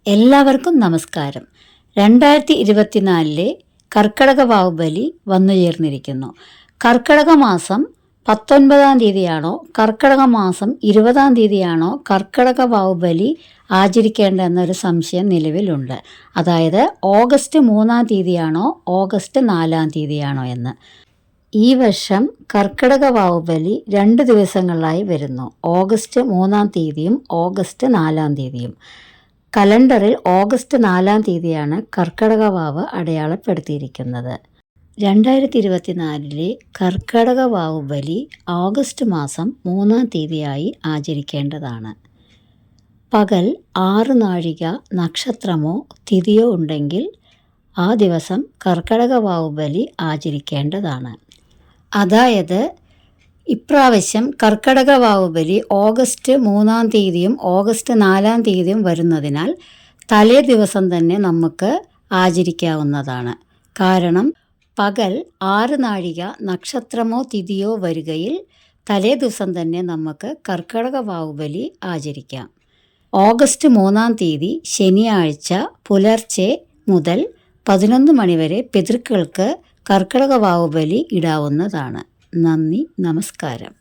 എല്ലാവർക്കും നമസ്കാരം. 2024 കർക്കടക വാവുബലി വന്നുചേർന്നിരിക്കുന്നു. കർക്കടക മാസം 19-ാം തീയതിയാണോ കർക്കടക മാസം 20-ാം തീയതിയാണോ കർക്കടക വാവുബലി ആചരിക്കേണ്ട എന്നൊരു സംശയം നിലവിലുണ്ട്. അതായത് ഓഗസ്റ്റ് 3-ാം തീയതിയാണോ ഓഗസ്റ്റ് 4-ാം തീയതിയാണോ എന്ന്. ഈ വർഷം കർക്കടക വാവുബലി 2 ദിവസങ്ങളിലായി വരുന്നു. ഓഗസ്റ്റ് 3-ാം തീയതിയും ഓഗസ്റ്റ് 4-ാം തീയതിയും. കലണ്ടറിൽ ഓഗസ്റ്റ് 4-ാം തീയതിയാണ് കർക്കടക വാവ് അടയാളപ്പെടുത്തിയിരിക്കുന്നത്. 2024 കർക്കടക വാവുബലി ഓഗസ്റ്റ് മാസം 3-ാം തീയതിയായി ആചരിക്കേണ്ടതാണ്. പകൽ 6 നാഴിക നക്ഷത്രമോ തിഥിയോ ഉണ്ടെങ്കിൽ ആ ദിവസം കർക്കടക വാവുബലി ആചരിക്കേണ്ടതാണ്. അതായത് ഇപ്രാവശ്യം കർക്കടക വാവുബലി ഓഗസ്റ്റ് 3-ാം തീയതിയും ഓഗസ്റ്റ് 4-ാം തീയതിയും വരുന്നതിനാൽ തലേ ദിവസം തന്നെ നമുക്ക് ആചരിക്കാവുന്നതാണ്. കാരണം പകൽ 6 നാഴിക നക്ഷത്രമോ തിഥിയോ വരികയിൽ തലേ ദിവസം തന്നെ നമുക്ക് കർക്കടക വാവുബലി ആചരിക്കാം. ഓഗസ്റ്റ് 3-ാം തീയതി ശനിയാഴ്ച പുലർച്ചെ മുതൽ 11 മണി വരെ പിതൃക്കൾക്ക് കർക്കടക വാവുബലി ഇടാവുന്നതാണ്. നന്ദി, നമസ്കാരം.